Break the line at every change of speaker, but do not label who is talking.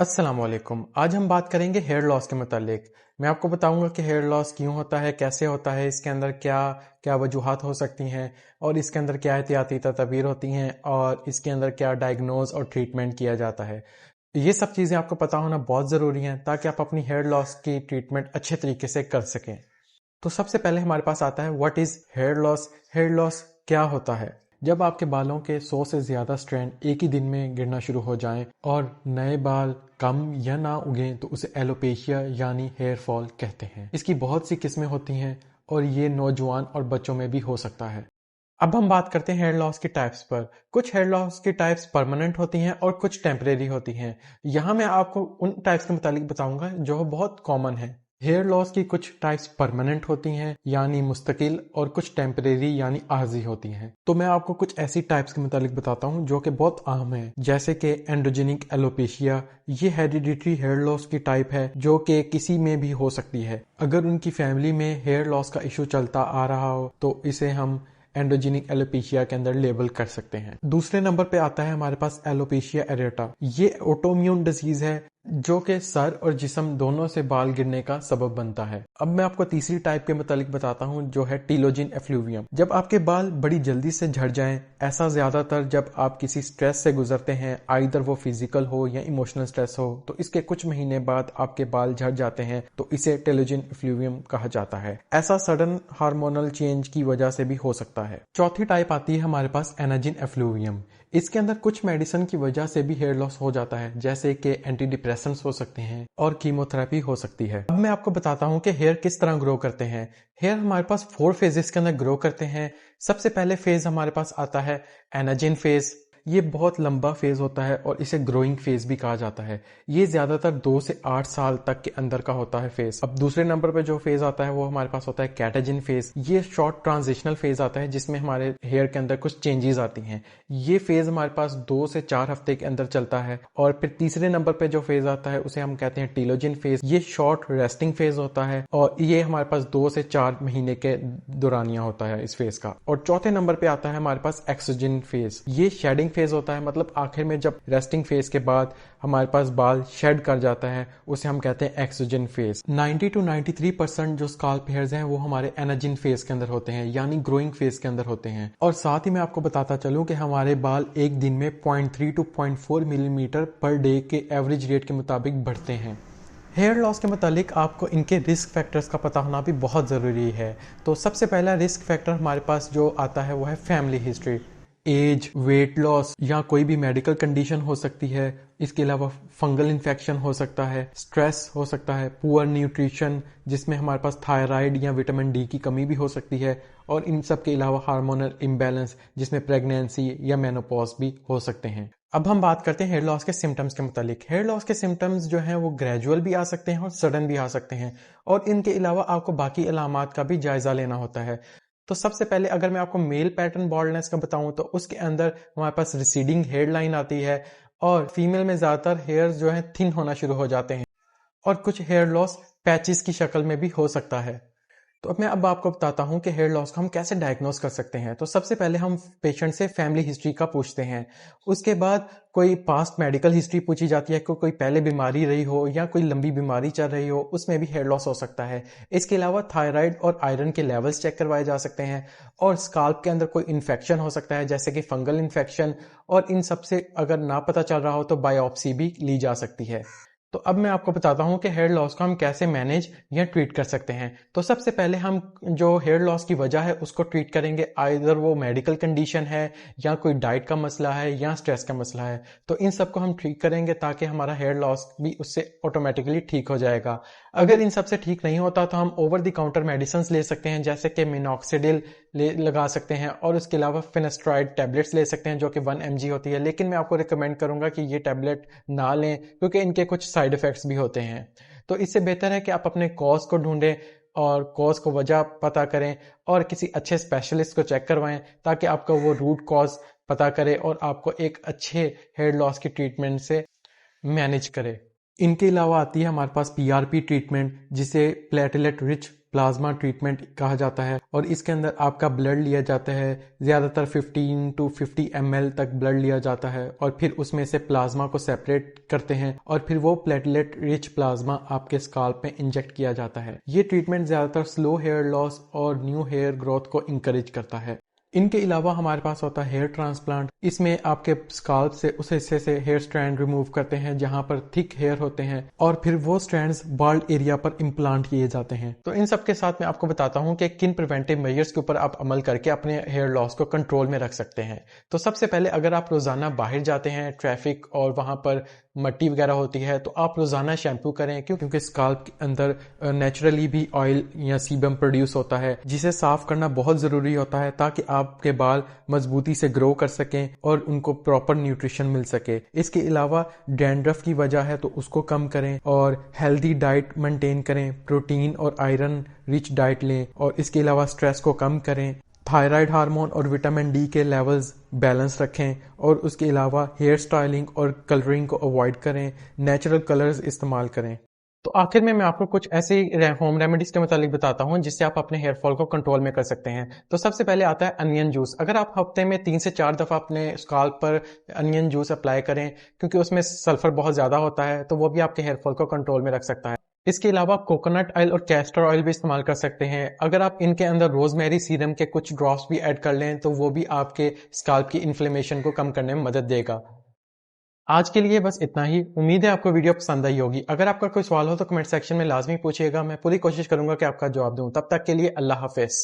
अस्सलामुअलैकुम। आज हम बात करेंगे हेयर लॉस के मुतालिक। मैं आपको बताऊंगा कि हेयर लॉस क्यों होता है, कैसे होता है, इसके अंदर क्या क्या वजूहात हो सकती हैं और इसके अंदर क्या एहतियाती तदबीर होती हैं और इसके अंदर क्या डायग्नोज और ट्रीटमेंट किया जाता है। ये सब चीज़ें आपको पता होना बहुत ज़रूरी हैं ताकि आप अपनी हेयर लॉस की ट्रीटमेंट अच्छे तरीके से कर सकें। तो सबसे पहले हमारे पास आता है what is hair loss. Hair loss क्या होता है? जब आपके बालों के 100 से ज़्यादा स्ट्रैंड एक ही दिन में गिरना शुरू हो जाएं और नए बाल कम या ना उगें तो उसे एलोपेशिया यानी हेयर फॉल कहते हैं। इसकी बहुत सी किस्में होती हैं और ये नौजवान और बच्चों में भी हो सकता है। अब हम बात करते हैं हेयर लॉस की टाइप्स पर। कुछ हेयर लॉस की टाइप्स परमानेंट होती हैं और कुछ टेम्परेरी होती हैं। यहाँ मैं आपको उन टाइप्स के मुतालिक बताऊंगा जो बहुत कॉमन है। हेयर लॉस की कुछ टाइप्स परमानेंट होती हैं यानी मुस्तकिल और कुछ टेम्परेरी यानी आर्जी होती हैं। तो मैं आपको कुछ ऐसी टाइप्स के मुतालिक बताता हूँ जो कि बहुत आम है, जैसे कि एंड्रोजेनिक एलोपेशिया। ये हेरिडिटरी हेयर लॉस की टाइप है जो कि किसी में भी हो सकती है। अगर उनकी फैमिली में हेयर लॉस का इशू चलता आ रहा हो तो इसे हम एंडोजेनिक एलोपेशिया के अंदर लेबल कर सकते हैं। दूसरे नंबर पे आता है हमारे पास एलोपेशिया एरेटा। ये ऑटोइम्यून डिजीज है जो कि सर और जिस्म दोनों से बाल गिरने का सबब बनता है। अब मैं आपको तीसरी टाइप के मुतालिक बताता हूँ जो है टीलोजिन एफ्लूवियम। जब आपके बाल बड़ी जल्दी से झड़ जाएं, ऐसा ज्यादातर जब आप किसी स्ट्रेस से गुजरते हैं, आइदर वो फिजिकल हो या इमोशनल स्ट्रेस हो, तो इसके कुछ महीने बाद आपके बाल झड़ जाते हैं तो इसे टीलोजिन एफ्लूवियम कहा जाता है। ऐसा सडन हार्मोनल चेंज की वजह से भी हो सकता है। चौथी टाइप आती है हमारे पास एनाजिन एफ्लूवियम। इसके अंदर कुछ मेडिसिन की वजह से भी हेयर लॉस हो जाता है, जैसे कि एंटी डिप्रेसेंट्स हो सकते हैं और कीमोथेरेपी हो सकती है। अब मैं आपको बताता हूँ कि हेयर किस तरह ग्रो करते हैं। हेयर हमारे पास 4 फेजेस के अंदर ग्रो करते हैं। सबसे पहले फेज हमारे पास आता है एनाजिन फेज। ये बहुत लंबा फेज होता है और इसे ग्रोइंग फेज भी कहा जाता है। ये ज्यादातर 2 से 8 साल तक के अंदर का होता है फेज। अब दूसरे नंबर पे जो फेज आता है वो हमारे पास होता है कैटाजिन फेज। ये शॉर्ट ट्रांजिशनल फेज आता है जिसमें हमारे हेयर के अंदर कुछ चेंजेस आती हैं। ये फेज हमारे पास 2 से 4 हफ्ते के अंदर चलता है। और फिर तीसरे नंबर पे जो फेज आता है उसे हम कहते हैं टीलोजिन फेज। ये शॉर्ट रेस्टिंग फेज होता है और ये हमारे पास 2 से 4 महीने के दौरानिया होता है इस फेज का। और चौथे नंबर पे आता है हमारे पास एक्सोजन फेज। ये शेडिंग फेज होता है, मतलब आखिर में जब रेस्टिंग फेज के बाद हमारे पास बाल शेड कर जाता है उसे हम कहते हैं एक्सोजन फेज। 90 to 93% जो स्काल्प हेयर्स हैं वो हमारे एनाजिन फेज के अंदर होते हैं यानी ग्रोइंग फेज के अंदर होते हैं। और साथ ही मैं आपको बताता चलूं कि हमारे बाल एक दिन में 0.3 to 0.4 मिलीमीटर पर डे के एवरेज रेट के मुताबिक बढ़ते हैं। हेयर लॉस के मुतालिक आपको इनके रिस्क फैक्टर्स का पता होना भी बहुत ज़रूरी है। तो सबसे पहला रिस्क फैक्टर हमारे पास जो आता है वो है family history. Age, weight loss या कोई भी मेडिकल कंडीशन हो सकती है। इसके अलावा फंगल इन्फेक्शन हो सकता है, स्ट्रेस हो सकता है, पुअर न्यूट्रिशन जिसमें हमारे पास थायराइड या विटामिन डी की कमी भी हो सकती है, और इन सब के अलावा हार्मोनल इम्बैलेंस जिसमें प्रेगनेंसी या मेनोपॉज भी हो सकते हैं। अब हम बात करते हैं हेयर लॉस के सिम्टम्स के मुतालिक। हेयर लॉस के सिम्टम्स जो हैं वो ग्रेजुअल भी आ सकते हैं और सडन भी आ सकते हैं, और इनके अलावा आपको बाकी अलामात का भी जायजा लेना होता है। तो सबसे पहले अगर मैं आपको मेल पैटर्न बॉल्डनेस का बताऊं तो उसके अंदर हमारे पास रिसीडिंग हेयर लाइन आती है, और फीमेल में ज्यादातर हेयर्स जो है थिन होना शुरू हो जाते हैं, और कुछ हेयर लॉस पैचेस की शक्ल में भी हो सकता है। तो अब मैं आपको बताता हूं कि हेयर लॉस को हम कैसे डायग्नोस कर सकते हैं। तो सबसे पहले हम पेशेंट से फैमिली हिस्ट्री का पूछते हैं। उसके बाद कोई पास्ट मेडिकल हिस्ट्री पूछी जाती है कि कोई पहले बीमारी रही हो या कोई लंबी बीमारी चल रही हो, उसमें भी हेयर लॉस हो सकता है। इसके अलावा थायराइड और आयरन के लेवल्स चेक करवाए जा सकते हैं, और स्काल्प के अंदर कोई इन्फेक्शन हो सकता है जैसे कि फंगल इन्फेक्शन, और इन सबसे अगर ना पता चल रहा हो तो बायोप्सी भी ली जा सकती है। तो अब मैं आपको बताता हूं कि हेयर लॉस को हम कैसे मैनेज या ट्रीट कर सकते हैं। तो सबसे पहले हम जो हेयर लॉस की वजह है उसको ट्रीट करेंगे, आइदर वो मेडिकल कंडीशन है या कोई डाइट का मसला है या स्ट्रेस का मसला है। तो इन सब को हम ठीक करेंगे ताकि हमारा हेयर लॉस भी उससे ऑटोमेटिकली ठीक हो जाएगा। अगर इन सब से ठीक नहीं होता तो हम ओवर द काउंटर मेडिसिन ले सकते हैं, जैसे कि मिनॉक्सिडिल लगा सकते हैं, और उसके अलावा फिनेस्ट्राइड टैबलेट्स ले सकते हैं जो कि 1 mg होती है। लेकिन मैं आपको रिकमेंड करूंगा कि ये टैबलेट ना लें क्योंकि इनके कुछ साइड इफेक्ट्स भी होते हैं। तो इससे बेहतर है कि आप अपने कॉज को ढूंढें और कॉज को वजह पता करें और किसी अच्छे स्पेशलिस्ट को चेक करवाएं ताकि आपका वो रूट कॉज पता करे और आपको एक अच्छे हेयर लॉस की ट्रीटमेंट से मैनेज करे। इनके अलावा आती है हमारे पास पीआरपी ट्रीटमेंट, जिसे प्लेटलेट रिच प्लाज्मा ट्रीटमेंट कहा जाता है और इसके अंदर आपका ब्लड लिया जाता है। ज़्यादातर 15 to 50 ml तक ब्लड लिया जाता है और फिर उसमें से प्लाज्मा को सेपरेट करते हैं और फिर वो प्लेटलेट रिच प्लाज्मा आपके स्काल्प में इंजेक्ट किया जाता है। ये ट्रीटमेंट ज़्यादातर स्लो हेयर लॉस और न्यू हेयर ग्रोथ को इंकरेज करता है। इनके अलावा हमारे पास होता है हेयर ट्रांसप्लांट। इसमें आपके स्काल्प से उस हिस्से से हेयर स्ट्रैंड रिमूव करते हैं जहां पर थिक हेयर होते हैं और फिर वो स्ट्रैंड्स बाल्ड एरिया पर इम्प्लांट किए जाते हैं। तो इन सब के साथ मैं आपको बताता हूं कि किन प्रिवेंटिव मेजर्स के ऊपर आप अमल करके अपने हेयर लॉस को कंट्रोल में रख सकते हैं। तो सबसे पहले अगर आप रोजाना बाहर जाते हैं ट्रैफिक और वहां पर मट्टी वगैरह होती है तो आप रोजाना शैम्पू करें, क्योंकि स्काल्प के अंदर नेचुरली भी ऑयल या सीबम प्रोड्यूस होता है जिसे साफ करना बहुत जरूरी होता है ताकि आपके बाल मजबूती से ग्रो कर सकें और उनको प्रॉपर न्यूट्रिशन मिल सके। इसके अलावा डैंड्रफ की वजह है तो उसको कम करें और हेल्दी डाइट मेंटेन करें, प्रोटीन और आयरन रिच डाइट लें और इसके अलावा स्ट्रेस को कम करें, थायराइड हार्मोन और विटामिन डी के लेवल्स बैलेंस रखें और उसके अलावा हेयर स्टाइलिंग और कलरिंग को अवॉइड करें, नेचुरल कलर्स इस्तेमाल करें। तो आखिर में मैं आपको कुछ ऐसे होम रेमेडीज के मुतालिक बताता हूं जिससे आप अपने हेयर फॉल को कंट्रोल में कर सकते हैं। तो सबसे पहले आता है अनियन जूस। अगर आप हफ्ते में 3 से 4 दफा अपने स्काल्प पर अनियन जूस अप्लाई करें, क्योंकि उसमें सल्फर बहुत ज्यादा होता है, तो वो भी आपके हेयर फॉल को कंट्रोल में रख सकता है। इसके अलावा आप कोकोनट ऑयल और कैस्टर ऑयल भी इस्तेमाल कर सकते हैं। अगर आप इनके अंदर रोजमेरी सीरम के कुछ ड्रॉप्स भी ऐड कर लें तो वो भी आपके स्काल्प की इन्फ्लेमेशन को कम करने में मदद देगा। आज के लिए बस इतना ही। उम्मीद है आपको वीडियो पसंद आई होगी। अगर आपका कोई सवाल हो तो कमेंट सेक्शन में लाजमी पूछिएगा, मैं पूरी कोशिश करूंगा कि आपका जवाब दूं। तब तक के लिए अल्लाह हाफिज।